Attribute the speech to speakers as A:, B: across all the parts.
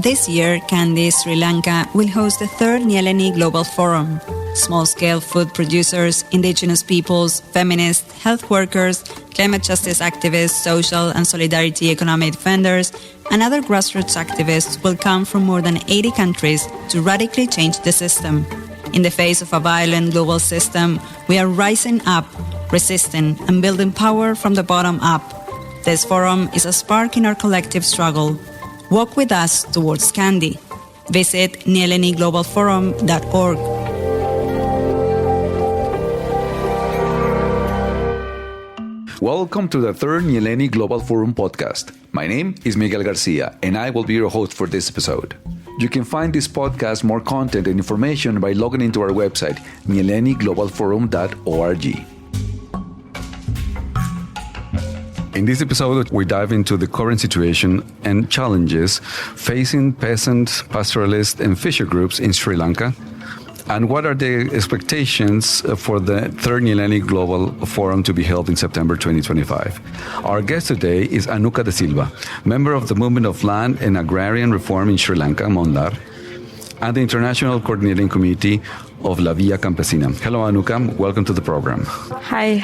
A: This year, Kandy, Sri Lanka will host the third Nyéléni Global Forum. Small-scale food producers, indigenous peoples, feminists, health workers, climate justice activists, social and solidarity economic defenders, and other grassroots activists will come from more than 80 countries to radically change the system. In the face of a violent global system, we are rising up, resisting, and building power from the bottom up. This forum is a spark in our collective struggle. Walk with us towards Kandy. Visit nyeleniglobalforum.org.
B: Welcome to the third Nyéléni Global Forum podcast. My name is Miguel Garcia, and I will be your host for this episode. You can find this podcast, more content and information by logging into our website, nyeleniglobalforum.org. In this episode, we dive into the current situation and challenges facing peasant, pastoralist, and fisher groups in Sri Lanka, and what are the expectations for the third Nyéléni Global Forum to be held in September 2025. Our guest today is Anuka de Silva, member of the Movement of Land and Agrarian Reform in Sri Lanka, MONLAR, and the International Coordinating Committee of La Via Campesina. Hello, Anuka. Welcome to the program.
C: Hi.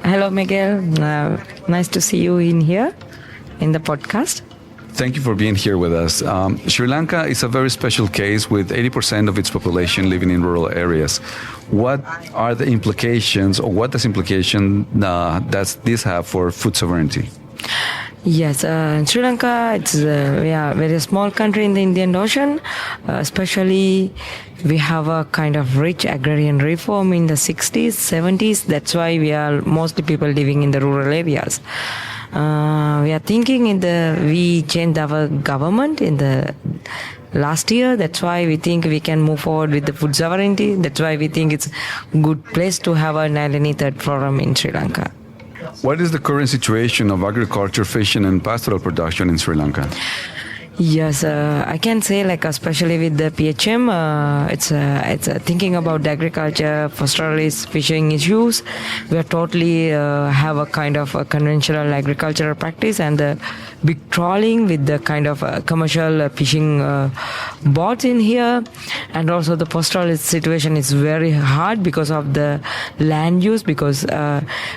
C: Hello, Miguel. Nice to see you in here in the podcast.
B: Thank you for being here with us. Sri Lanka is a very special case with 80% of its population living in rural areas. What are the implications, or what does does this have for food sovereignty?
C: Yes, Sri Lanka, it's we are a very small country in the Indian Ocean. Especially, we have a kind of rich agrarian reform in the 60s, 70s. That's why we are mostly people living in the rural areas. We are thinking we changed our government in the last year. That's why we think we can move forward with the food sovereignty. That's why we think it's a good place to have a Nyéléni Third Forum in Sri Lanka.
B: What is the current situation of agriculture, fishing, and pastoral production in Sri Lanka?
C: Yes, I can say, especially with the PHM, it's thinking about the agriculture, pastoralist, fishing issues. We are totally have a kind of a conventional agricultural practice and the big trawling with the kind of commercial fishing boats in here. And also the pastoralist situation is very hard because of the land use, because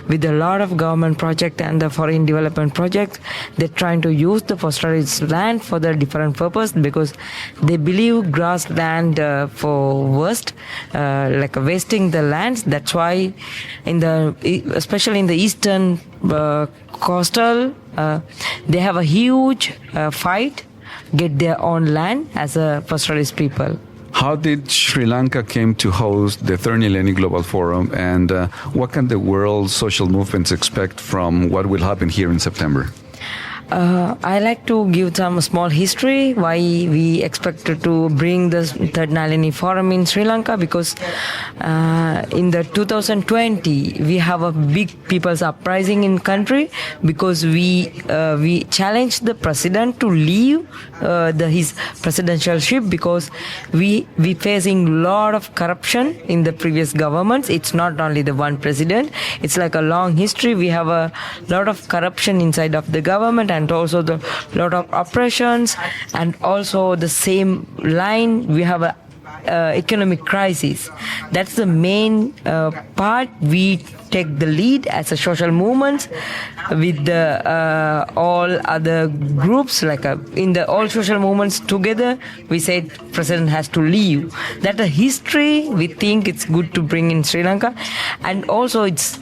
C: with a lot of government project and the foreign development projects, they're trying to use the pastoralist land for the different purpose, because they believe grassland for waste, wasting the lands. That's why especially in the eastern coastal, they have a huge fight, get their own land as a pastoralist people.
B: How did Sri Lanka came to host the third Nyéléni Global Forum, and what can the world social movements expect from what will happen here in September?
C: I like to give some small history why we expected to bring the third Nyéléni Forum in Sri Lanka, because in the 2020 we have a big people's uprising in country, because we challenged the president to leave his presidentialship, because we facing lot of corruption in the previous governments. It's not only the one president, it's like a long history. We have a lot of corruption inside of the government, and also the lot of oppressions, and also the same line we have a economic crisis. That's the main part. We take the lead as a social movement with the all other groups, in the all social movements together. We said president has to leave. That a history we think it's good to bring in Sri Lanka, and also it's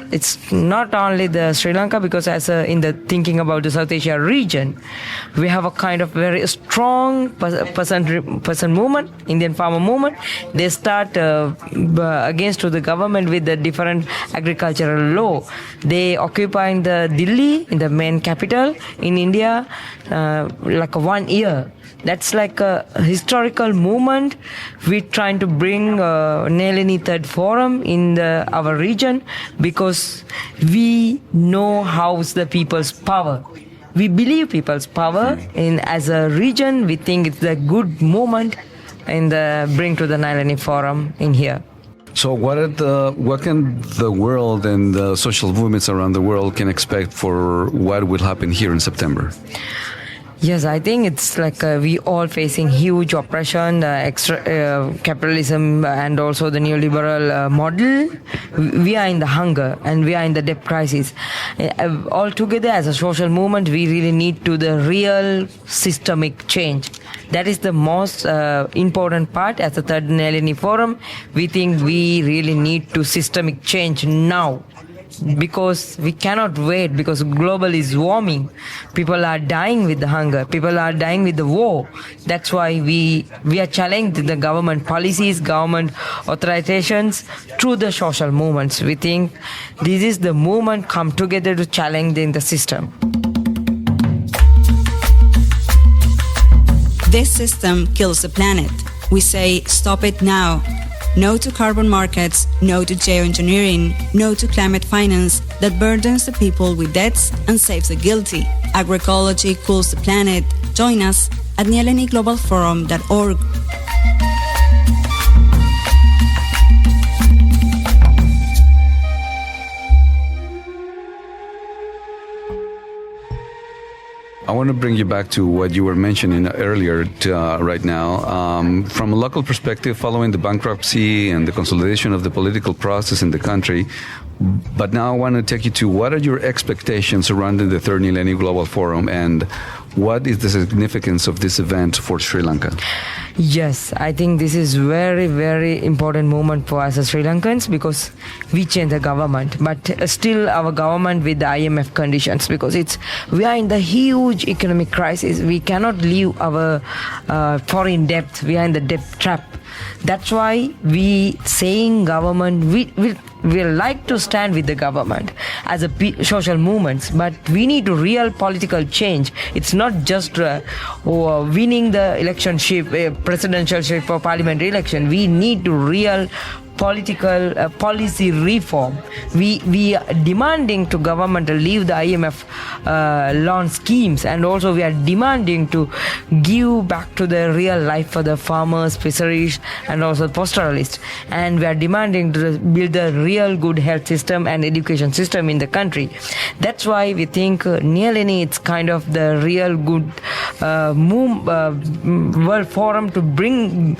C: not only the Sri Lanka, because in the thinking about the South Asia region, we have a kind of very strong peasant movement, Indian farmer movement. They start against to the government with the different agricultural law. They occupying the Delhi, in the main capital in India, 1 year. That's like a historical movement. We're trying to bring Nyéléni Third Forum in our region, because we know how's the people's power. We believe people's power as a region. We think it's a good movement bring to the Nyéléni Forum in here.
B: So what can the world and the social movements around the world can expect for what will happen here in September?
C: Yes, I think it's like we all facing huge oppression, extra capitalism, and also the neoliberal model. We are in the hunger and we are in the debt crisis. All together, as a social movement, we really need to the real systemic change. That is the most important part. As a Third Nyéléni Forum, we think we really need to systemic change now. Because we cannot wait, because global is warming. People are dying with the hunger. People are dying with the war. That's why we are challenging the government policies, government authorizations through the social movements. We think this is the movement come together to challenge the system.
A: This system kills the planet. We say stop it now. No to carbon markets, no to geoengineering, no to climate finance that burdens the people with debts and saves the guilty. Agroecology cools the planet. Join us at nyéleniglobalforum.org.
B: I want to bring you back to what you were mentioning earlier right now. From a local perspective, following the bankruptcy and the consolidation of the political process in the country, but now I want to take you to what are your expectations surrounding the Third Nyéléni Global Forum and what is the significance of this event for Sri Lanka?
C: Yes, I think this is very, very important moment for us as Sri Lankans because we change the government, but still our government with the IMF conditions because we are in the huge economic crisis. We cannot leave our foreign debt. We are in the debt trap. That's why we saying government, we like to stand with the government as a social movements, but we need a real political change. It's not just winning the presidentialship or parliamentary election. We need to real political policy reform. We are demanding to government to leave the IMF loan schemes, and also we are demanding to give back to the real life for the farmers, fisheries, and also pastoralists. And we are demanding to build a real good health system and education system in the country. That's why we think Nyéléni it's kind of the real good world forum to build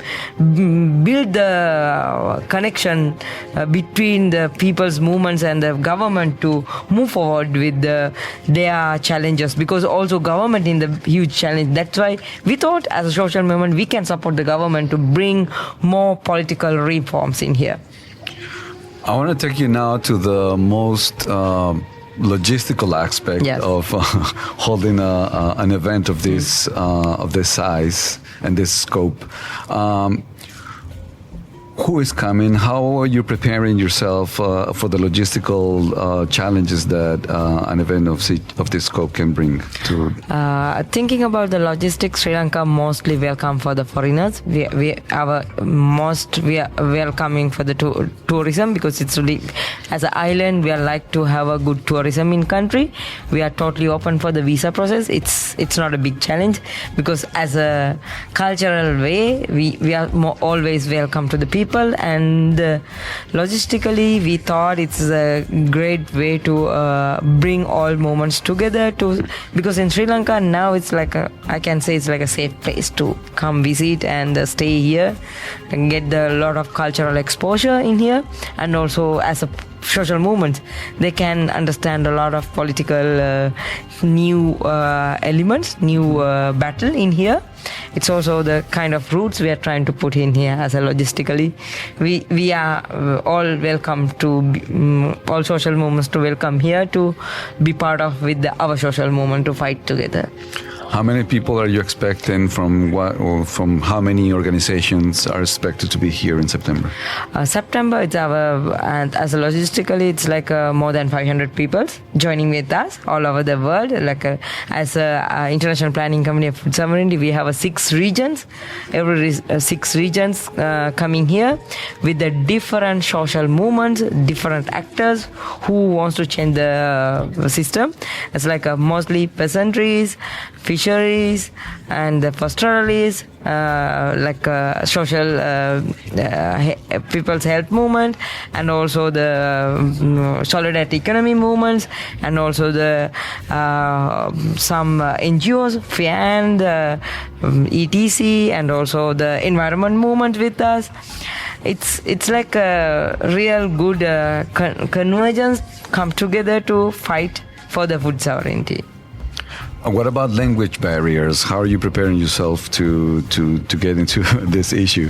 C: the connection between the people's movements and the government to move forward with their challenges, because also government in the huge challenge. That's why we thought as a social movement we can support the government to bring more political reforms in here.
B: I want to take you now to the most logistical aspect of holding an event of this size and this scope. Who is coming? How are you preparing yourself for the logistical challenges that an event of this scope can bring to?
C: Thinking about the logistics, Sri Lanka mostly welcome for the foreigners. We are welcoming for the tourism because it's really, as an island, we are like to have a good tourism in country. We are totally open for the visa process. It's not a big challenge because as a cultural way, we are always welcome to the people. And logistically we thought it's a great way to bring all moments together because in Sri Lanka now it's like I can say it's like a safe place to come visit and stay here and get a lot of cultural exposure in here, and also as a social movement they can understand a lot of political new elements, new battle in here. It's also the kind of roots we are trying to put in here as a logistically. We are all welcome to all social movements to welcome here to be part of with our social movement to fight together.
B: How many people are you expecting from how many organizations are expected to be here in September?
C: September, it's and as a logistically, it's like more than 500 people joining with us all over the world. Like as a international planning company of food sovereignty, we have 6 regions. Every 6 regions coming here with the different social movements, different actors who wants to change the system. It's like mostly peasantries, fish fisheries and the pastoralists, social people's health movement, and also the solidarity economy movements, and also the some NGOs, FIAN, ETC, and also the environment movement with us. It's like a real good convergence come together to fight for the food sovereignty.
B: What about language barriers? How are you preparing yourself to get into this issue?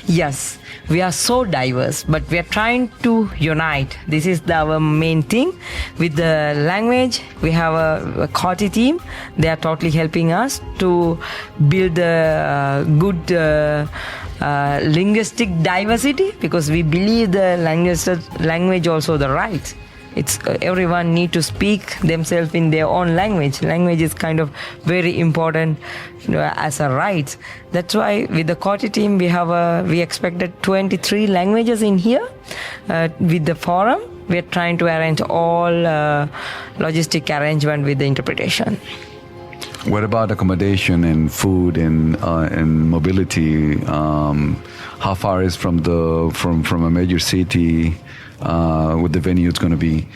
C: Yes, we are so diverse, but we are trying to unite. This is our main thing. With the language, we have a COTI team. They are totally helping us to build a good linguistic diversity, because we believe the language also the rights. It's everyone need to speak themselves in their own language. Language is kind of very important as a right. That's why with the COTI team we expected 23 languages in here. With the forum, we are trying to arrange all logistic arrangement with the interpretation.
B: What about accommodation and food and mobility? How far is from a major city? With the venue it's going to be.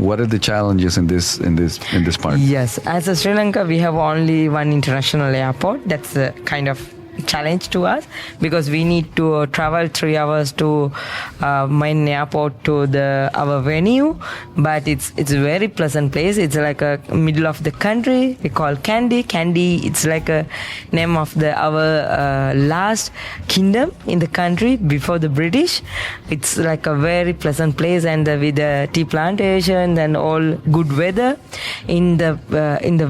B: What are the challenges in this part?
C: Yes, as a Sri Lanka, we have only one international airport. That's a kind of challenge to us, because we need to travel 3 hours to main airport to our venue. But it's a very pleasant place. It's like a middle of the country. We call Kandy. Kandy, it's like a name of our last kingdom in the country before the British. It's like a very pleasant place, and with the tea plantation and all good weather in the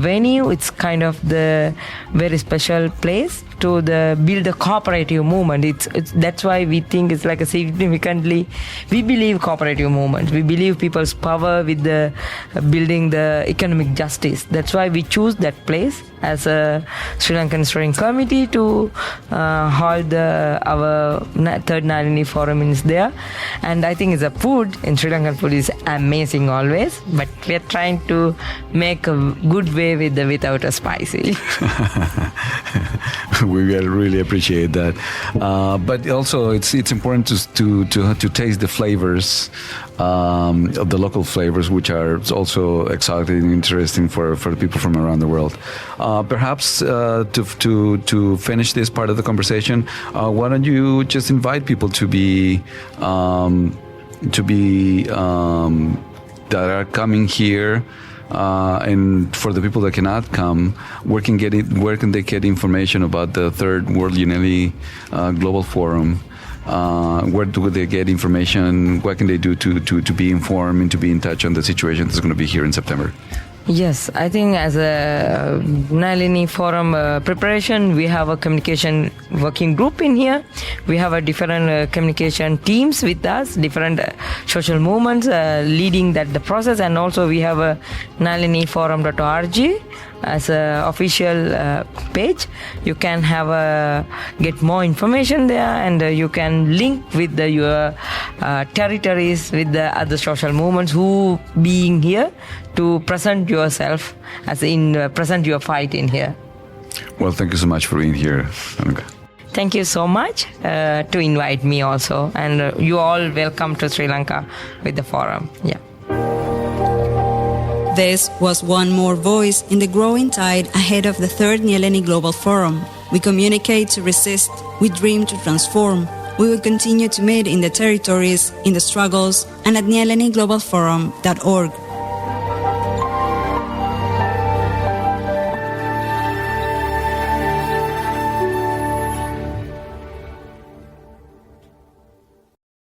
C: venue, it's kind of the very special place to build a cooperative movement. That's why we think it's like a significantly, we believe cooperative movement. We believe people's power with the building the economic justice. That's why we choose that place as a Sri Lankan Steering Committee to hold our third Nyéléni Forum is there. And I think the food in Sri Lankan food is amazing always, but we are trying to make a good way without a spicy.
B: We really appreciate that, but also it's important to taste the flavors of the local flavors, which are also exciting and interesting for the people from around the world. Perhaps to finish this part of the conversation, why don't you just invite people to be that are coming here. And for the people that cannot come, where can they get information about the Third World Nyéléni Global Forum? Where do they get information? What can they do to be informed and to be in touch on the situation that's going to be here in September?
C: Yes, I think as a Nyéléni Forum preparation, we have a communication working group in here. We have a different communication teams with us, different social movements leading the process, and also we have a nyeleniforum.org as an official page. You can get more information there, and you can link with your territories with the other social movements who being here to present yourself as present your fight in here.
B: Well, thank you so much for being here, Anuka.
C: Thank you so much to invite me also, and you all welcome to Sri Lanka with the forum. Yeah.
A: This was one more voice in the growing tide ahead of the third Nyéléni Global Forum. We communicate to resist, we dream to transform. We will continue to meet in the territories, in the struggles, and at nyeleniglobalforum.org.